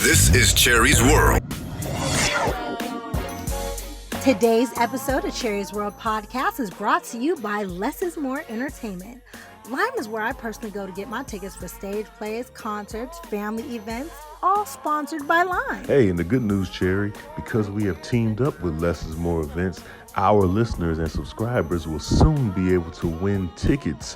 This is Cherie's World. Today's episode of Cherie's World podcast is brought to you by Less is More Entertainment. Lime is where I personally go to get my tickets for stage plays, concerts, family events, all sponsored by Lime. Hey, and the good news, Cherie, because we have teamed up with Less is More events, our listeners and subscribers will soon be able to win tickets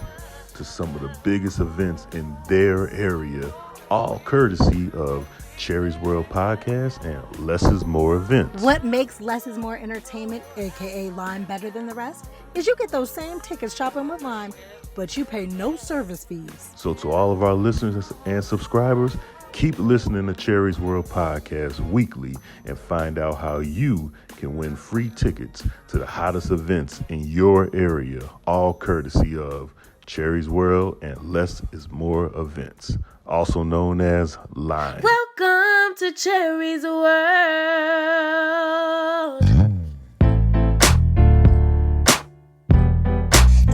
to some of the biggest events in their area, all courtesy of Cherie's World Podcast and Less is More events. What makes Less is More Entertainment, aka Lime, better than the rest is you get those same tickets shopping with Lime, but you pay no service fees. So to all of our listeners and subscribers, keep listening to Cherie's World Podcast weekly and find out how you can win free tickets to the hottest events in your area, all courtesy of Cherie's World and Less is More events, also known as Lime. Welcome to Cherie's World.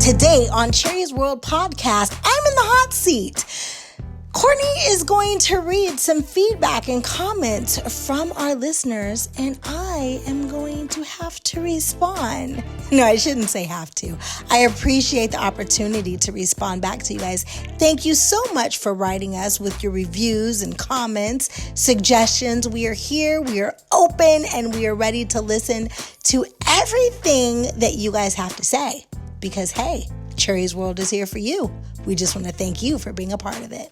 Today on Cherie's World podcast, I'm in the hot seat. Courtney is going to read some feedback and comments from our listeners, and I am going to have to respond. No, I shouldn't say have to. I appreciate the opportunity to respond back to you guys. Thank you so much for writing us with your reviews and comments, suggestions. We are here, we are open, and we are ready to listen to everything that you guys have to say. Because, hey, Cherie's World is here for you. We just want to thank you for being a part of it.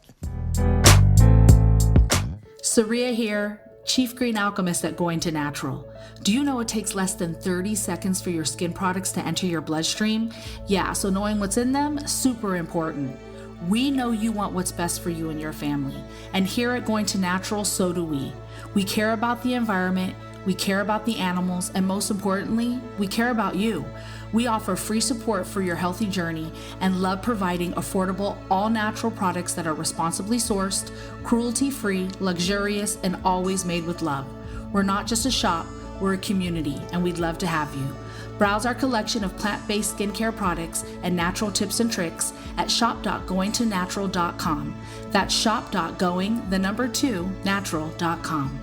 Cherie here, Chief Green Alchemist at Going to Natural. Do you know it takes less than 30 seconds for your skin products to enter your bloodstream? Yeah, so knowing what's in them, super important. We know you want what's best for you and your family. And here at Going to Natural, so do we. We care about the environment, we care about the animals, and most importantly, we care about you. We offer free support for your healthy journey and love providing affordable, all-natural products that are responsibly sourced, cruelty-free, luxurious, and always made with love. We're not just a shop, we're a community, and we'd love to have you. Browse our collection of plant-based skincare products and natural tips and tricks at shop.goingtonatural.com. That's shop.going2natural.com.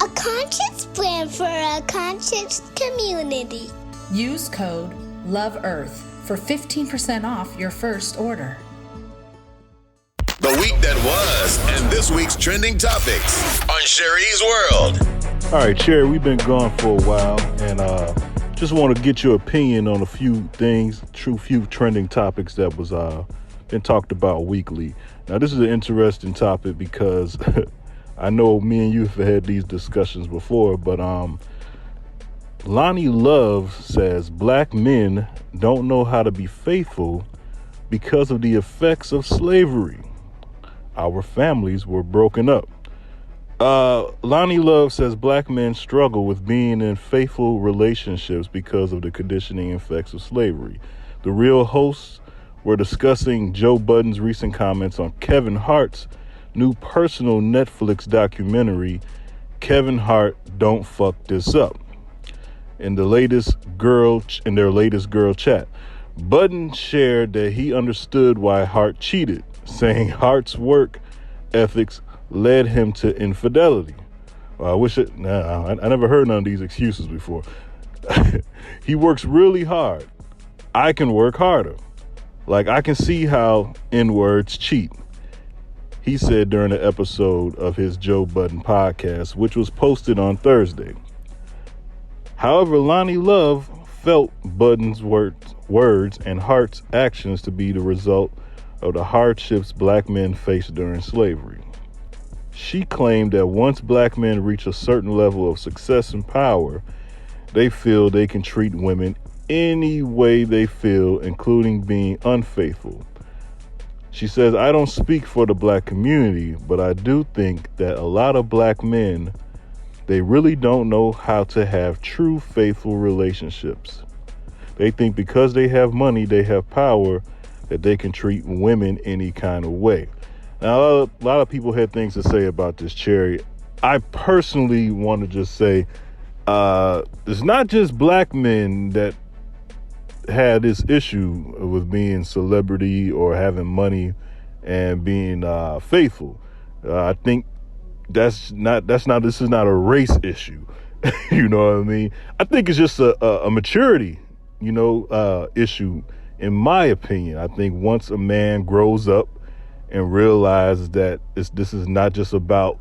A conscious brand for a conscious community. Use code LOVEEARTH for 15% off your first order. The week that was and this week's trending topics on Cherie's World. All right, Cherie, we've been gone for a while, and just want to get your opinion on a few things, few trending topics that was been talked about weekly. Now, this is an interesting topic because I know me and you have had these discussions before, but Loni Love says black men don't know how to be faithful because of the effects of slavery. Our families were broken up. Loni Love says black men struggle with being in faithful relationships because of the conditioning effects of slavery. The Real hosts were discussing Joe Budden's recent comments on Kevin Hart's new personal Netflix documentary, Kevin Hart Don't Fuck This Up. In their latest girl chat, Budden shared that he understood why Hart cheated, saying Hart's work ethics led him to infidelity. Well, I never heard none of these excuses before. He works really hard. I can work harder. Like, I can see how N-words cheat, he said during an episode of his Joe Budden podcast, which was posted on Thursday. However, Loni Love felt Budden's words and Hart's actions to be the result of the hardships black men faced during slavery. She claimed that once black men reach a certain level of success and power, they feel they can treat women any way they feel, including being unfaithful. She says, I don't speak for the black community, but I do think that a lot of black men, they really don't know how to have true faithful relationships. They think because they have money, they have power, that they can treat women any kind of way. Now, a lot of people had things to say about this, Cherie. I personally want to just say, it's not just black men that had this issue with being celebrity or having money and being faithful. I think this is not a race issue. You know what I mean? I think it's just a maturity, issue, in my opinion. I think once a man grows up and realizes that this is not just about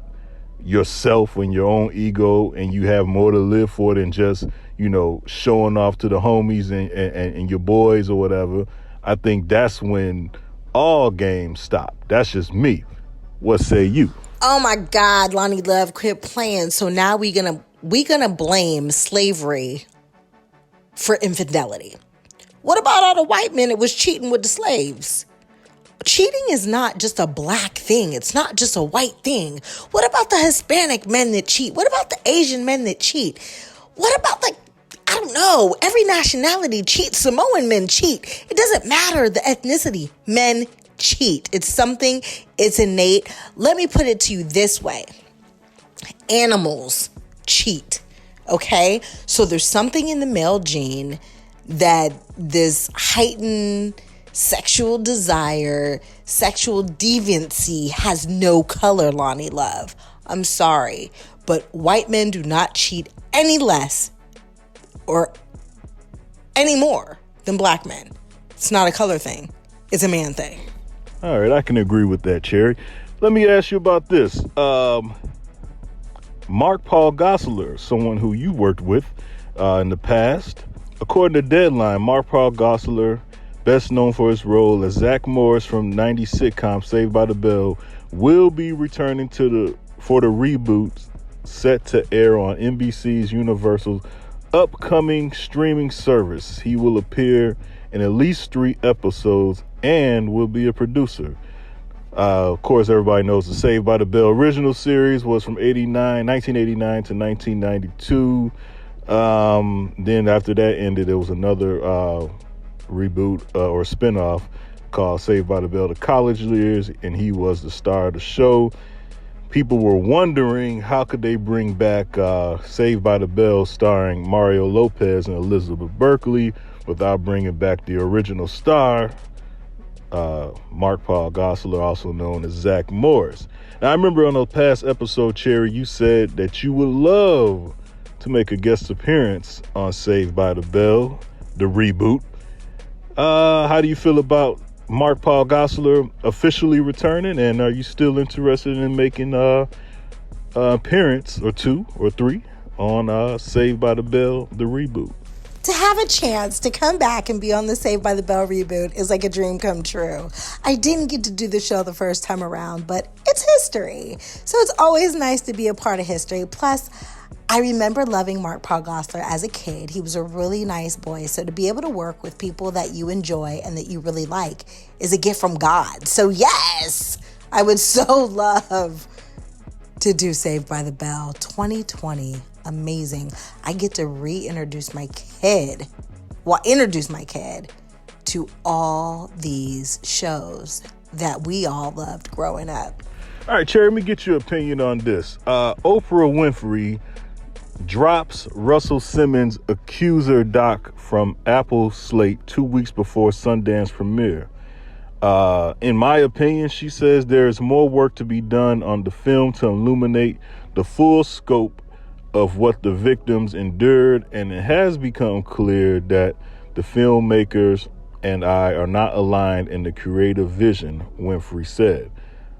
yourself and your own ego, and you have more to live for than just, showing off to the homies and your boys or whatever, I think that's when all games stop. That's just me. What say you? Oh my God, Loni Love, quit playing. So now we gonna blame slavery for infidelity. What about all the white men that was cheating with the slaves? Cheating is not just a black thing. It's not just a white thing. What about the Hispanic men that cheat? What about the Asian men that cheat? What about I don't know, every nationality cheats. Samoan men cheat. It doesn't matter the ethnicity. Men cheat. It's innate. Let me put it to you this way. Animals cheat. Okay? So there's something in the male gene that this heightened sexual desire, sexual deviancy has no color, Loni Love. I'm sorry, but white men do not cheat any less or any more than black men. It's not a color thing. It's a man thing. All right, I can agree with that, Cherie. Let me ask you about this. Mark Paul Gosselaar, someone who you worked with in the past. According to Deadline, Mark Paul Gosselaar, best known for his role as Zach Morris from 90s sitcom Saved by the Bell, will be returning for the reboot set to air on NBC's Universal's upcoming streaming service. He will appear in at least 3 episodes and will be a producer. Of course, everybody knows the Saved by the Bell original series was from 1989 to 1992. Then after that ended, there was another reboot or spinoff called Saved by the Bell: The College Years, and he was the star of the show. People were wondering how could they bring back Saved by the Bell starring Mario Lopez and Elizabeth Berkley without bringing back the original star, Mark Paul Gosselaar, also known as Zach Morris. Now, I remember on a past episode, Cherie, you said that you would love to make a guest appearance on Saved by the Bell, the reboot. How do you feel about Mark Paul Gosselaar officially returning, and are you still interested in making an appearance or 2 or 3 on Saved by the Bell, the reboot? To have a chance to come back and be on the Saved by the Bell reboot is like a dream come true. I didn't get to do the show the first time around, but it's history. So it's always nice to be a part of history. Plus, I remember loving Mark Paul Gosselaar as a kid. He was a really nice boy. So to be able to work with people that you enjoy and that you really like is a gift from God. So yes, I would so love to do Saved by the Bell 2020. Amazing. I get to introduce my kid to all these shows that we all loved growing up. All right, Cherie, let me get your opinion on this. Oprah Winfrey drops Russell Simmons' accuser doc from Apple slate 2 weeks before Sundance premiere. In my opinion, she says there's more work to be done on the film to illuminate the full scope of what the victims endured, and it has become clear that the filmmakers and I are not aligned in the creative vision, Winfrey said.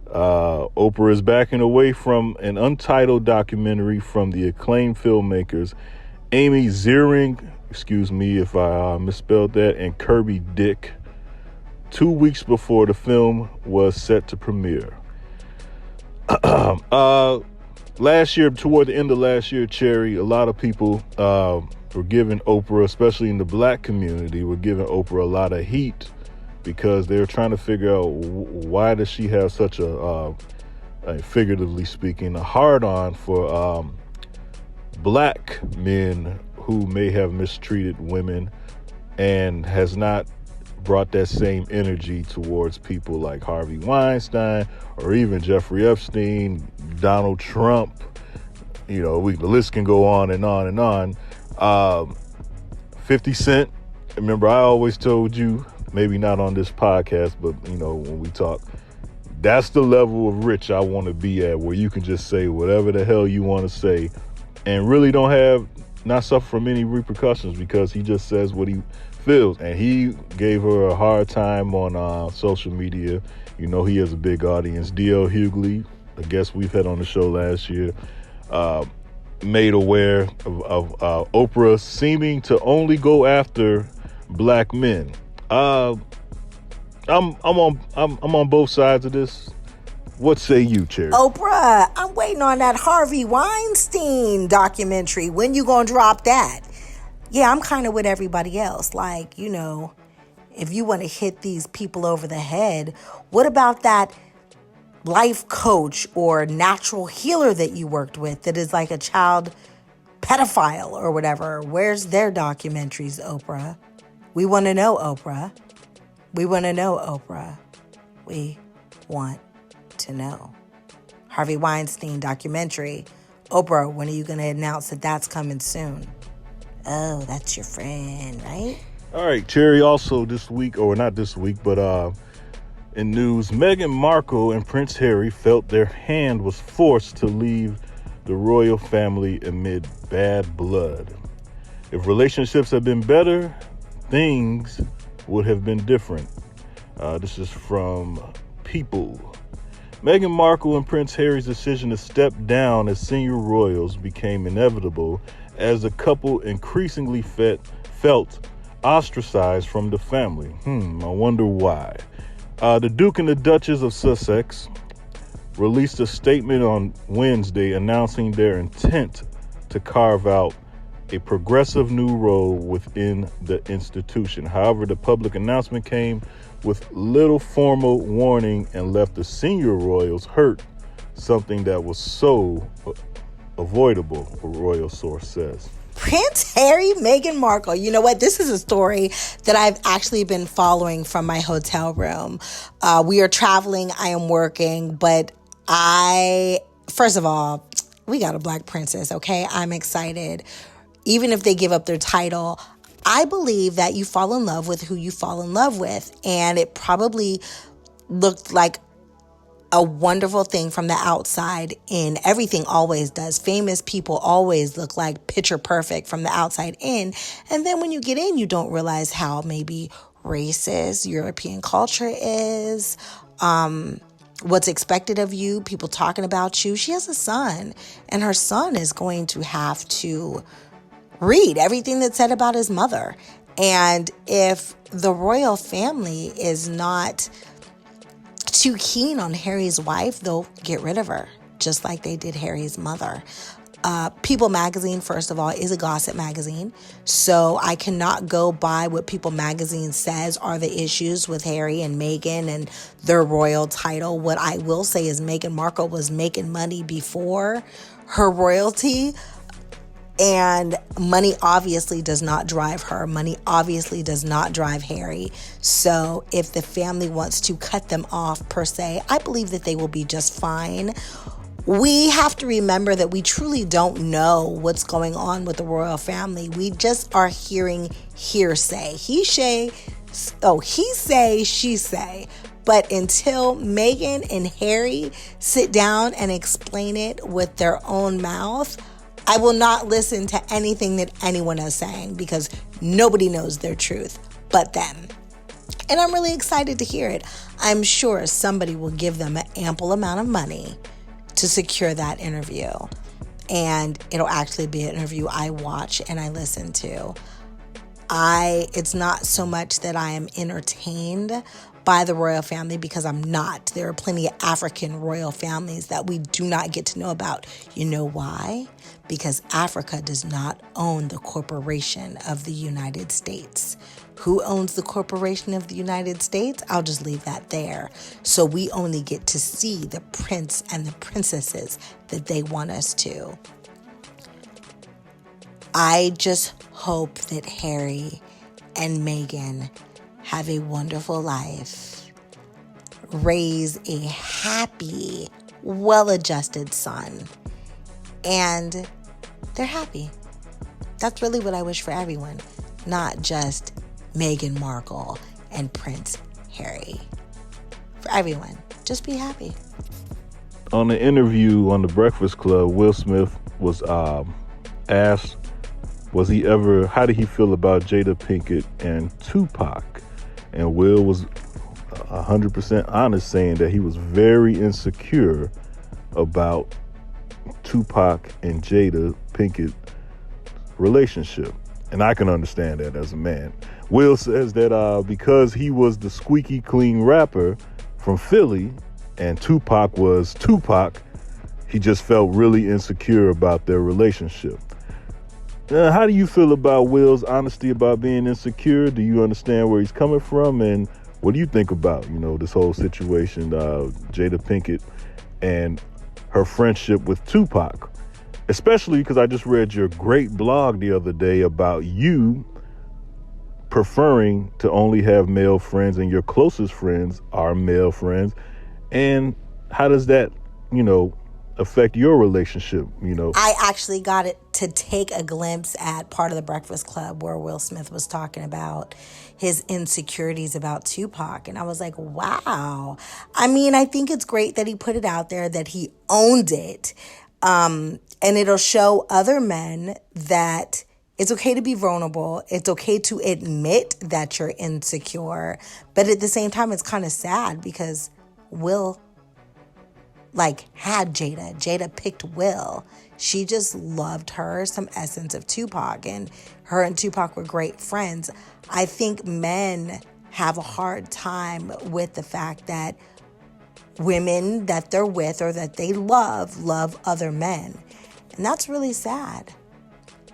Oprah is backing away from an untitled documentary from the acclaimed filmmakers Amy Ziering, excuse me if I misspelled that, and Kirby Dick, 2 weeks before the film was set to premiere. Last year, toward the end of last year, Cherie, a lot of people were giving Oprah, especially in the black community, were giving Oprah a lot of heat because they were trying to figure out why does she have such a figuratively speaking, a hard-on for black men who may have mistreated women and has not brought that same energy towards people like Harvey Weinstein or even Jeffrey Epstein, Donald Trump. You know, the list can go on and on and on. 50 Cent, remember I always told you, maybe not on this podcast, but you know, when we talk, That's the level of rich I want to be at, where you can just say whatever the hell you want to say and really not suffer from any repercussions, because he just says what he feels. And he gave her a hard time on social media. You know, he has a big audience. D.L. Hughley, a guest we've had on the show last year, made aware of Oprah seeming to only go after black men. I'm on both sides of this. What say you, Cherie? Oprah, I'm waiting on that Harvey Weinstein documentary. When you gonna drop that? Yeah, I'm kind of with everybody else. Like, you know, if you want to hit these people over the head, what about that life coach or natural healer that you worked with that is like a child pedophile or whatever? Where's their documentaries, Oprah? We want to know, Oprah. We want to know, Oprah. We want to know. Harvey Weinstein documentary. Oprah, when are you going to announce that that's coming soon? Oh, that's your friend, right? All right, Cherie, also this week, or not this week, but in news, Meghan Markle and Prince Harry felt their hand was forced to leave the royal family amid bad blood. If relationships had been better, things would have been different. This is from People. Meghan Markle and Prince Harry's decision to step down as senior royals became inevitable as the couple increasingly felt ostracized from the family. I wonder why. The Duke and the Duchess of Sussex released a statement on Wednesday announcing their intent to carve out a progressive new role within the institution. However, the public announcement came with little formal warning and left the senior royals hurt, something that was so avoidable, a royal source says. Prince Harry, Meghan Markle. You know what? This is a story that I've actually been following from my hotel room. We are traveling. I am working. But first of all, we got a black princess, okay? I'm excited. Even if they give up their title, I believe that you fall in love with who you fall in love with. And it probably looked like a wonderful thing from the outside in. Everything always does. Famous people always look like picture perfect from the outside in. And then when you get in, you don't realize how maybe racist European culture is, what's expected of you, people talking about you. She has a son, and her son is going to have to read everything that's said about his mother. And if the royal family is not too keen on Harry's wife, they'll get rid of her, just like they did Harry's mother. People magazine, first of all, is a gossip magazine. So I cannot go by what People magazine says are the issues with Harry and Meghan and their royal title. What I will say is Meghan Markle was making money before her royalty. And money obviously does not drive her. Money obviously does not drive Harry. So if the family wants to cut them off per se, I believe that they will be just fine. We have to remember that we truly don't know what's going on with the royal family. We just are hearing hearsay. He say, she say. But until Meghan and Harry sit down and explain it with their own mouth, I will not listen to anything that anyone is saying, because nobody knows their truth but them. And I'm really excited to hear it. I'm sure somebody will give them an ample amount of money to secure that interview. And it'll actually be an interview I watch and I listen to. It's not so much that I am entertained by the royal family, because I'm not. There are plenty of African royal families that we do not get to know about. You know why? Because Africa does not own the corporation of the United States. Who owns the corporation of the United States? I'll just leave that there. So we only get to see the prince and the princesses that they want us to. I just hope that Harry and Meghan have a wonderful life, raise a happy, well-adjusted son, and they're happy. That's really what I wish for everyone, not just Meghan Markle and Prince Harry. For everyone. Just be happy. On the interview on The Breakfast Club, Will Smith was asked, how did he feel about Jada Pinkett and Tupac? And Will was 100% honest, saying that he was very insecure about Tupac and Jada Pinkett relationship. And I can understand that as a man. Will says that because he was the squeaky clean rapper from Philly and Tupac was Tupac, he just felt really insecure about their relationship. How do you feel about Will's honesty about being insecure? Do you understand where he's coming from? And what do you think about, this whole situation, Jada Pinkett and her friendship with Tupac? Especially because I just read your great blog the other day about you preferring to only have male friends and your closest friends are male friends. And how does that, affect your relationship, I actually got it to take a glimpse at part of The Breakfast Club where Will Smith was talking about his insecurities about Tupac. And I was like, wow. I mean, I think it's great that he put it out there, that he owned it. And it'll show other men that it's okay to be vulnerable. It's okay to admit that you're insecure. But at the same time, it's kind of sad because Will had Jada. Jada picked Will. She just loved her, some essence of Tupac, and her and Tupac were great friends. I think men have a hard time with the fact that women that they're with or that they love other men. And that's really sad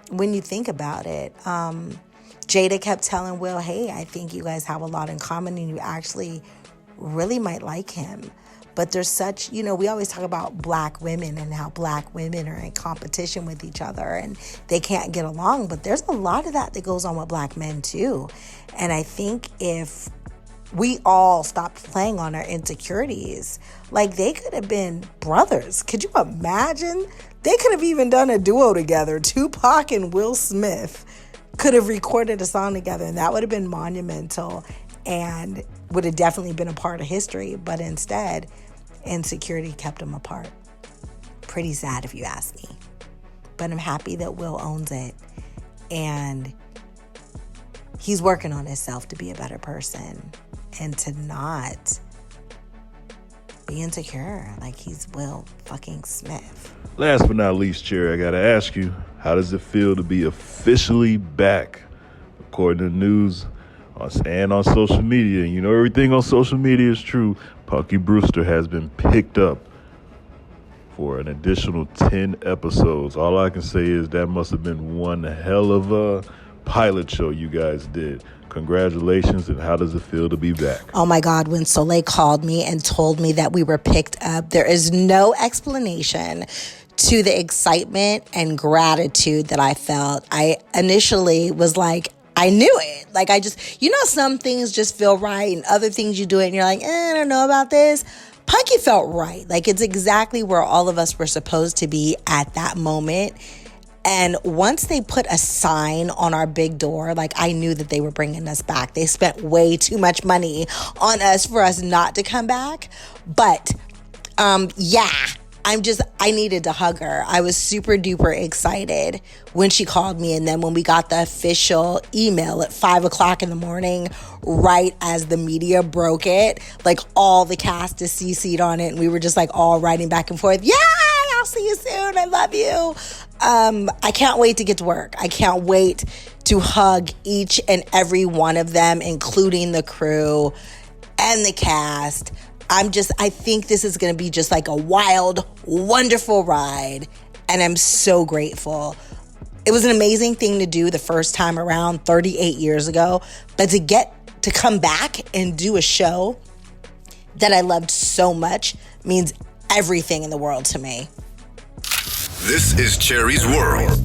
when you think about it. Jada kept telling Will, hey, I think you guys have a lot in common and you actually really might like him. But there's such, we always talk about black women and how black women are in competition with each other and they can't get along. But there's a lot of that goes on with black men too. And I think if we all stopped playing on our insecurities, they could have been brothers. Could you imagine? They could have even done a duo together. Tupac and Will Smith could have recorded a song together, and that would have been monumental and would have definitely been a part of history. But instead, insecurity kept them apart. Pretty sad if you ask me. But I'm happy that Will owns it. And he's working on himself to be a better person and to not be insecure like he's Will fucking Smith. Last but not least, Cherie, I got to ask you, how does it feel to be officially back? According to news and on social media, everything on social media is true. Punky Brewster has been picked up for an additional 10 episodes. All I can say is that must have been one hell of a pilot show you guys did. Congratulations, and how does it feel to be back? Oh my God, when Soleil called me and told me that we were picked up, there is no explanation to the excitement and gratitude that I felt. I initially was like, I knew it. I just, some things just feel right and other things you do it and you're like, I don't know about this. Punky felt right. It's exactly where all of us were supposed to be at that moment. And once they put a sign on our big door, I knew that they were bringing us back. They spent way too much money on us for us not to come back. But, I needed to hug her. I was super duper excited when she called me. And then when we got the official email at 5:00 in the morning, right as the media broke it, all the cast is CC'd on it. And we were just all writing back and forth. Yeah, I'll see you soon. I love you. I can't wait to get to work. I can't wait to hug each and every one of them, including the crew and the cast. I think this is going to be just a wild, wonderful ride. And I'm so grateful. It was an amazing thing to do the first time around 38 years ago. But to get to come back and do a show that I loved so much means everything in the world to me. This is Cherie's World.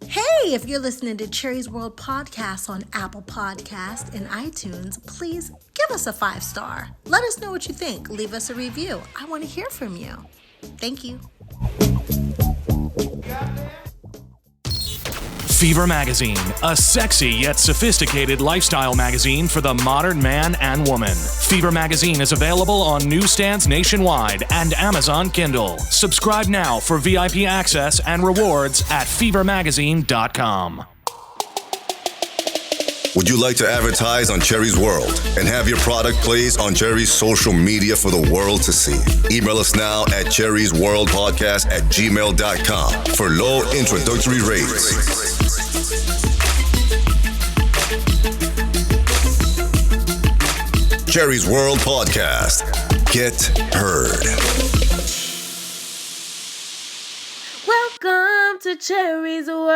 Hey, if you're listening to Cherie's World podcast on Apple Podcast and iTunes, please give us a 5-star. Let us know what you think. Leave us a review. I want to hear from you. Thank you. Fever Magazine, a sexy yet sophisticated lifestyle magazine for the modern man and woman. Fever Magazine is available on newsstands nationwide and Amazon Kindle. Subscribe now for VIP access and rewards at fevermagazine.com. Would you like to advertise on Cherie's World and have your product placed on Cherie's social media for the world to see? Email us now at cheriesworldpodcast@gmail.com for low introductory rates. Cherie's World Podcast. Get heard. Welcome to Cherie's World.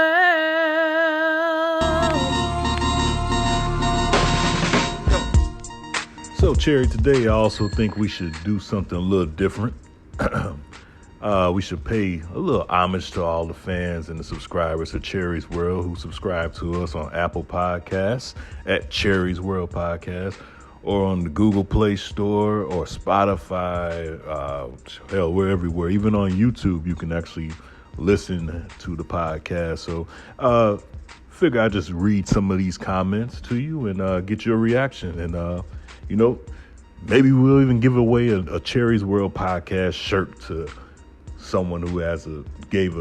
So, Cherie, today I also think we should do something a little different. We should pay a little homage to all the fans and the subscribers of Cherie's World who subscribe to us on Apple Podcasts at Cherie's World Podcast, or on the Google Play Store or Spotify. Hell, we're everywhere. Even on YouTube, you can actually listen to the podcast. So, figure I'd just read some of these comments to you and get your reaction. And, maybe we'll even give away a Cherie's World Podcast shirt to someone who gave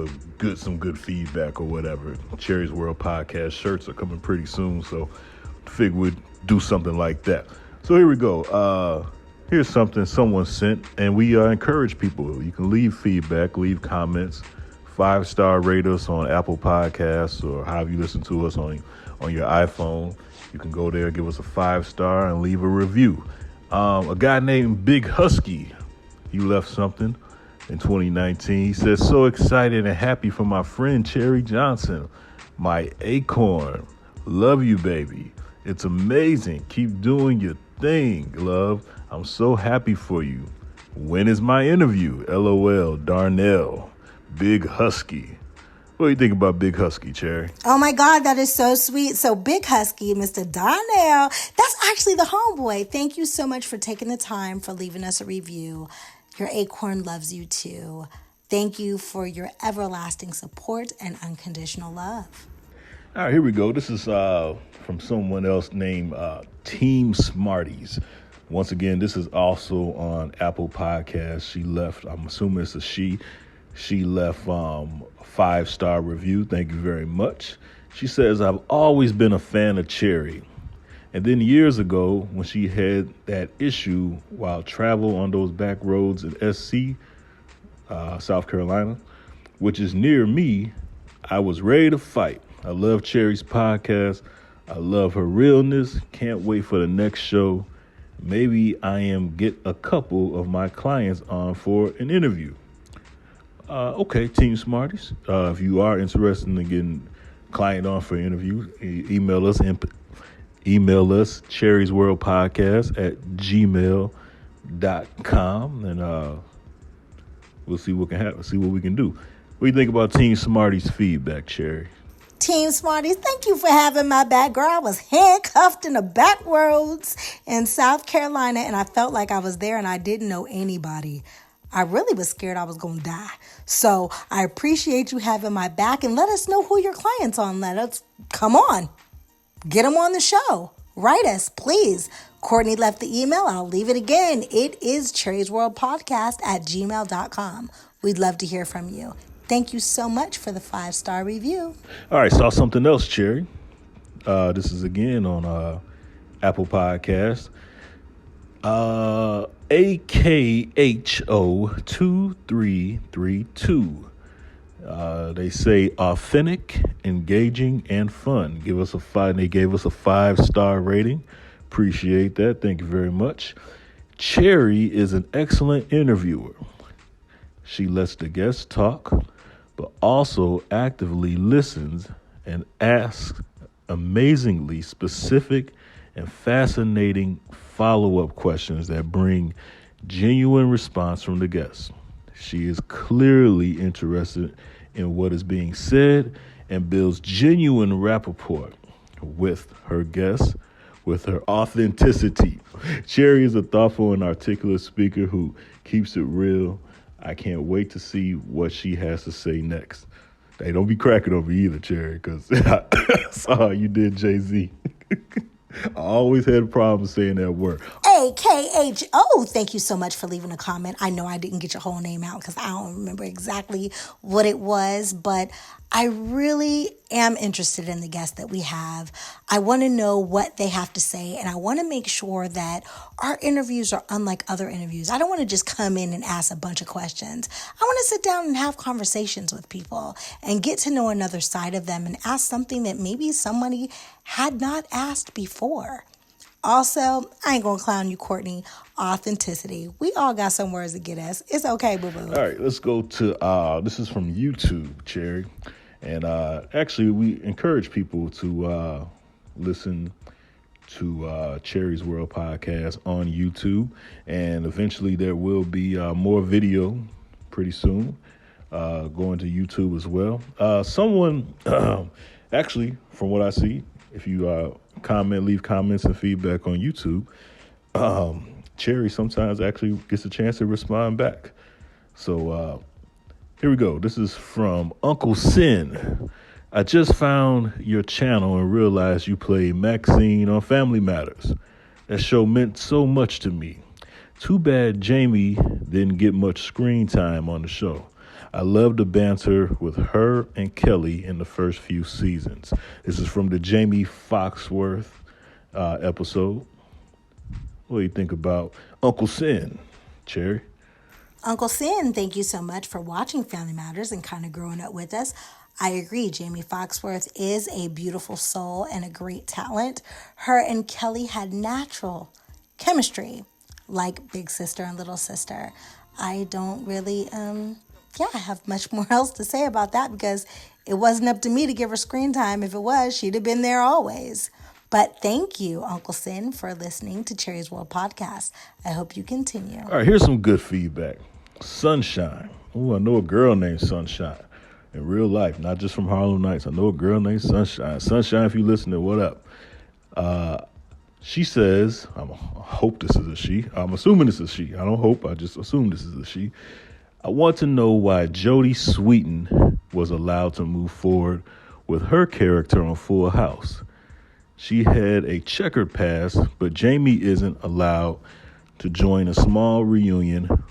some good feedback or whatever. Cherie's World Podcast shirts are coming pretty soon, so figure we'd do something like that. So here we go. Here's something someone sent, and we encourage people. You can leave feedback, leave comments, 5-star rate us on Apple Podcasts or however you listen to us on your iPhone. You can go there, give us a 5-star, and leave a review. A guy named Big Husky, he left something in 2019. He says, "So excited and happy for my friend Cherie Johnson, my acorn. Love you, baby. It's amazing. Keep doing your thing, love. I'm so happy for you. When is my interview? LOL, Darnell." Big Husky. What do you think about Big Husky, Cherie? Oh my God, that is so sweet. So Big Husky, Mr. Donnell, that's actually the homeboy. Thank you so much for taking the time for leaving us a review. Your acorn loves you too. Thank you for your everlasting support and unconditional love. All right, here we go. This is from someone else named Team Smarties. Once again, this is also on Apple Podcasts. She left, I'm assuming it's a she. She left a 5-star review. Thank you very much. She says, "I've always been a fan of Cherie. And then years ago, when she had that issue while travel on those back roads in SC, South Carolina, which is near me, I was ready to fight. I love Cherie's podcast. I love her realness. Can't wait for the next show. Maybe get a couple of my clients on for an interview." Okay, Team Smarties. If you are interested in getting a client on for an interview, email us cheriesworldpodcast@gmail.com, and we'll see what can happen. See what we can do. What do you think about Team Smarties' feedback, Cherie? Team Smarties, thank you for having my back. Girl, I was handcuffed in the back roads in South Carolina, and I felt like I was there and I didn't know anybody. I really was scared I was going to die. So I appreciate you having my back, and let us know who your clients on. Come on, get them on the show. Write us, please. Courtney left the email. I'll leave it again. It is cheriesworldpodcast@gmail.com. We'd love to hear from you. Thank you so much for the 5-star review. All right, saw something else, Cherie. This is again on Apple Podcasts. AKHO2332. They say authentic, engaging, and fun. They gave us a 5-star rating. Appreciate that. Thank you very much. Cherie is an excellent interviewer. She lets the guests talk, but also actively listens and asks amazingly specific and fascinating follow-up questions that bring genuine response from the guests. She is clearly interested in what is being said and builds genuine rapport with her guests with her authenticity. Cherie is a thoughtful and articulate speaker who keeps it real. I can't wait to see what she has to say next. Hey, don't be cracking over either, Cherie, because I saw how you did Jay-Z. I always had a problem saying that word. AKHO, thank you so much for leaving a comment. I know I didn't get your whole name out because I don't remember exactly what it was, but I really am interested in the guests that we have. I want to know what they have to say, and I want to make sure that our interviews are unlike other interviews. I don't want to just come in and ask a bunch of questions. I want to sit down and have conversations with people and get to know another side of them and ask something that maybe somebody had not asked before. Also, I ain't gonna clown you, Courtney. Authenticity. We all got some words to get us. It's okay, boo-boo. All right, let's go to, this is from YouTube, Cherie. And actually, we encourage people to listen to Cherie's World podcast on YouTube. And eventually there will be more video pretty soon going to YouTube as well. Someone, actually, from what I see, if you leave comments and feedback on YouTube, Cherie sometimes actually gets a chance to respond back. So here we go. This is from Uncle Sin. I just found your channel and realized you play Maxine on Family Matters. That show meant so much to me. Too bad Jamie didn't get much screen time on the show. I love the banter with her and Kelly in the first few seasons. This is from the Jamie Foxworth episode. What do you think about Uncle Sin, Cherie? Uncle Sin, thank you so much for watching Family Matters and kind of growing up with us. I agree. Jamie Foxworth is a beautiful soul and a great talent. Her and Kelly had natural chemistry, like big sister and little sister. I don't really, have much more else to say about that because it wasn't up to me to give her screen time. If it was, she'd have been there always. But thank you, Uncle Sin, for listening to Cherie's World podcast. I hope you continue. All right, here's some good feedback. Sunshine. Oh, I know a girl named Sunshine in real life, not just from Harlem Nights. I know a girl named Sunshine. Sunshine, if you listening, what up? She says, I hope this is a she. I'm assuming this is a she. I don't hope. I just assume this is a she. I want to know why Jodie Sweetin was allowed to move forward with her character on Full House. She had a checkered past, but Jamie isn't allowed to join a small reunion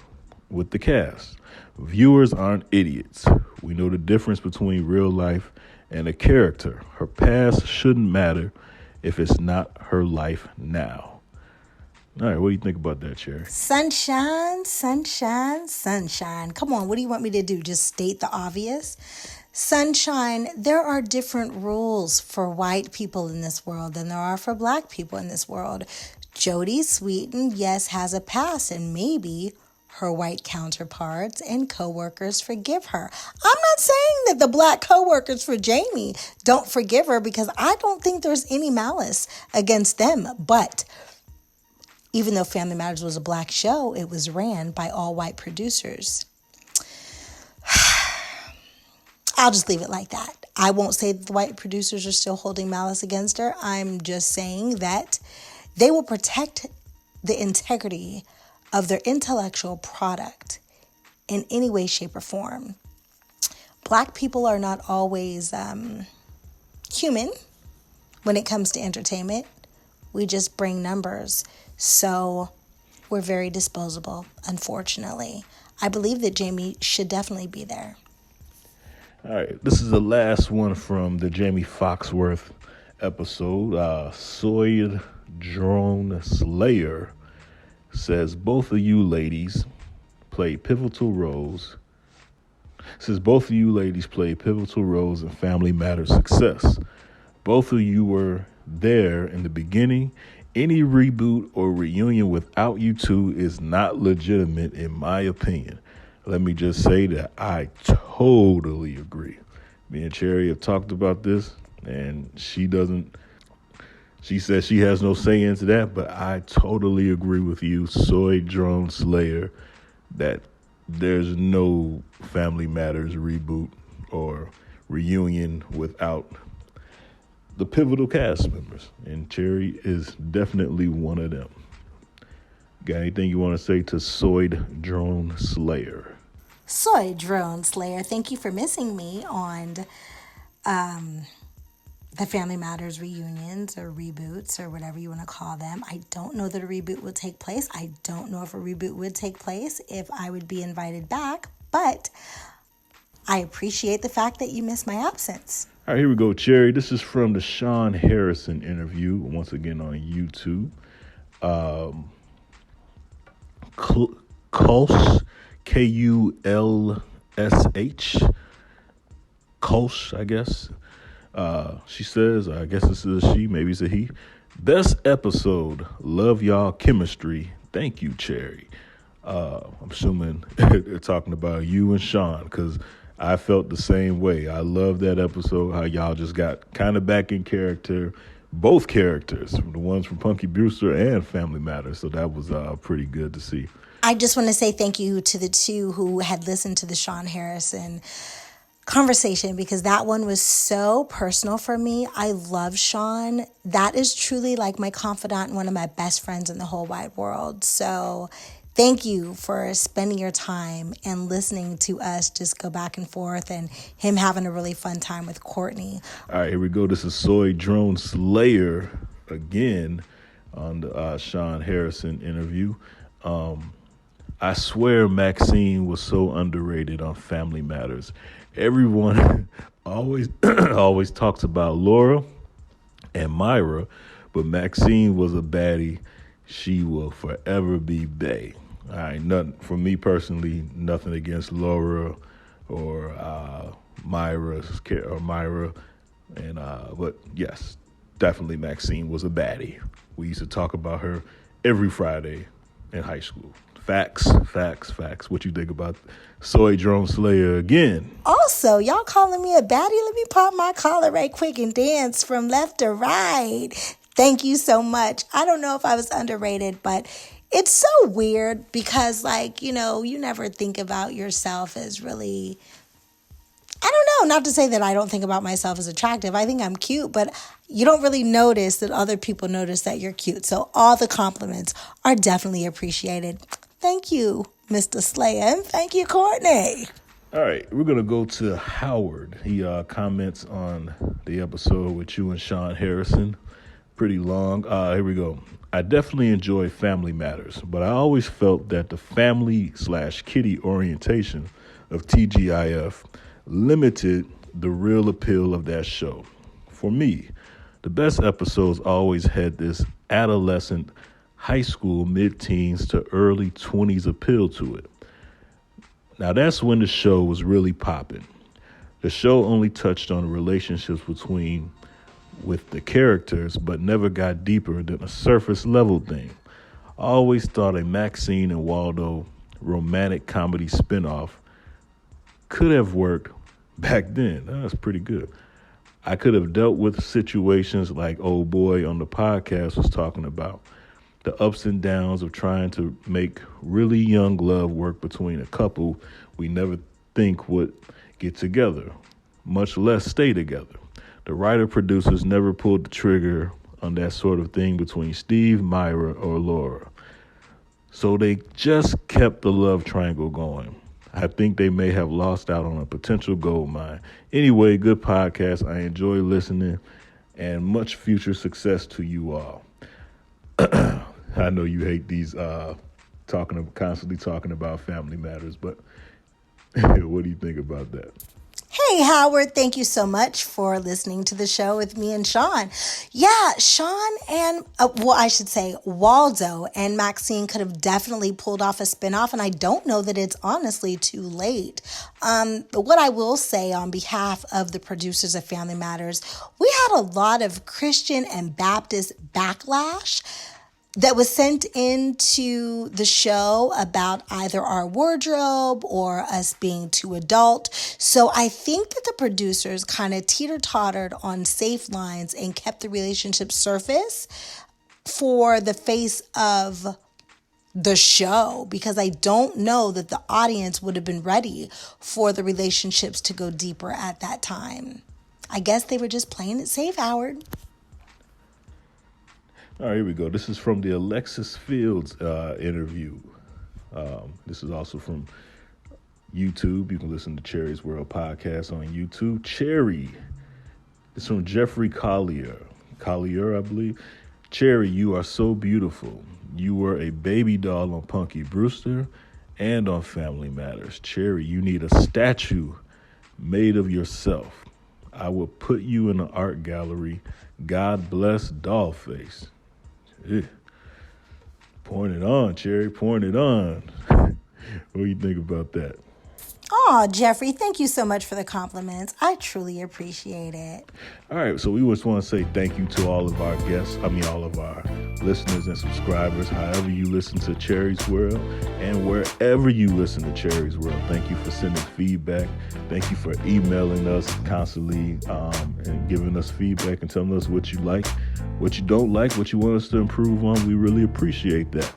with the cast. Viewers aren't idiots. We know the difference between real life and a character. Her past shouldn't matter if it's not her life now. All right, what do you think about that, Cherie? Sunshine, sunshine, sunshine. Come on, what do you want me to do? Just state the obvious? Sunshine, there are different rules for white people in this world than there are for black people in this world. Jodie Sweetin, yes, has a past, and maybe her white counterparts and coworkers forgive her. I'm not saying that the black coworkers for Jamie don't forgive her because I don't think there's any malice against them. But even though Family Matters was a black show, it was ran by all white producers. I'll just leave it like that. I won't say that the white producers are still holding malice against her. I'm just saying that they will protect the integrity of their intellectual product in any way, shape, or form. Black people are not always human when it comes to entertainment. We just bring numbers. So we're very disposable, unfortunately. I believe that Jamie should definitely be there. All right, this is the last one from the Jamie Foxworth episode. Soy Drone Slayer says both of you ladies play pivotal roles. Says both of you ladies play pivotal roles in Family Matters success. Both of you were there in the beginning. Any reboot or reunion without you two is not legitimate, in my opinion. Let me just say that I totally agree. Me and Cherie have talked about this, and she says she has no say into that, but I totally agree with you, Soy Drone Slayer, that there's no Family Matters reboot or reunion without the pivotal cast members, and Cherie is definitely one of them. Got anything you want to say to Soy Drone Slayer? Soy Drone Slayer, thank you for missing me on the Family Matters reunions or reboots or whatever you want to call them. I don't know that a reboot would take place. I don't know if a reboot would take place if I would be invited back, but I appreciate the fact that you missed my absence. All right, here we go, Cherie. This is from the Sean Harrison interview, once again on YouTube. Kulsh, Kulsh, Kulsh, I guess. She says, I guess this is a she, maybe it's a he. Best episode, love y'all chemistry. Thank you, Cherie. I'm assuming they're talking about you and Sean, because I felt the same way. I love that episode, how y'all just got kind of back in character, both characters, the ones from Punky Brewster and Family Matters. So that was pretty good to see. I just want to say thank you to the two who had listened to the Sean Harrison conversation, because that one was so personal for me. I love Sean. That is truly like my confidant and one of my best friends in the whole wide world. So thank you for spending your time and listening to us just go back and forth, and him having a really fun time with Courtney. All right, here we go. This is Soy Drone Slayer again on the Sean Harrison interview. I swear Maxine was so underrated on Family Matters. Everyone always talks about Laura and Myra, but Maxine was a baddie. She will forever be bae. All right, nothing for me personally. Nothing against Laura or Myra, and but yes, definitely Maxine was a baddie. We used to talk about her every Friday in high school. Facts. What you think about Soy Drone Slayer again? Also, y'all calling me a baddie? Let me pop my collar right quick and dance from left to right. Thank you so much. I don't know if I was underrated, but it's so weird because, like, you know, you never think about yourself as really, I don't know, not to say that I don't think about myself as attractive. I think I'm cute, but you don't really notice that other people notice that you're cute. So all the compliments are definitely appreciated. Thank you, Mr. Slayer, and thank you, Courtney. All right, we're going to go to Howard. He comments on the episode with you and Sean Harrison. Pretty long. Here we go. I definitely enjoy Family Matters, but I always felt that the family/kitty orientation of TGIF limited the real appeal of that show. For me, the best episodes always had this adolescent, high school, mid-teens to early 20s appeal to it. Now that's when the show was really popping. The show only touched on the relationships with the characters, but never got deeper than a surface level thing. I always thought a Maxine and Waldo romantic comedy spinoff could have worked back then. That's pretty good. I could have dealt with situations like old boy on the podcast was talking about. The ups and downs of trying to make really young love work between a couple we never think would get together, much less stay together. The writer-producers never pulled the trigger on that sort of thing between Steve, Myra, or Laura. So they just kept the love triangle going. I think they may have lost out on a potential gold mine. Anyway, good podcast. I enjoy listening, and much future success to you all. I know you hate these constantly talking about Family Matters, but what do you think about that? Hey, Howard, thank you so much for listening to the show with me and Sean. Yeah, Sean and, I should say Waldo and Maxine could have definitely pulled off a spinoff, and I don't know that it's honestly too late. What I will say on behalf of the producers of Family Matters, we had a lot of Christian and Baptist backlash that was sent into the show about either our wardrobe or us being too adult. So I think that the producers kind of teeter-tottered on safe lines and kept the relationship surface for the face of the show, because I don't know that the audience would have been ready for the relationships to go deeper at that time. I guess they were just playing it safe, Howard. All right, here we go. This is from the Alexis Fields interview. This is also from YouTube. You can listen to Cherie's World Podcast on YouTube. Cherie. It's from Jeffrey Collier, I believe. Cherie, you are so beautiful. You were a baby doll on Punky Brewster and on Family Matters. Cherie, you need a statue made of yourself. I will put you in an art gallery. God bless Dollface. Pouring it on, Cherie, pouring it on. What do you think about that? Oh, Jeffrey, thank you so much for the compliments. I truly appreciate it. All right, so we just want to say thank you to all of our all of our listeners and subscribers, however you listen to Cherie's World and wherever you listen to Cherie's World. Thank you for sending feedback. Thank you for emailing us constantly and giving us feedback and telling us what you like, what you don't like, what you want us to improve on. We really appreciate that.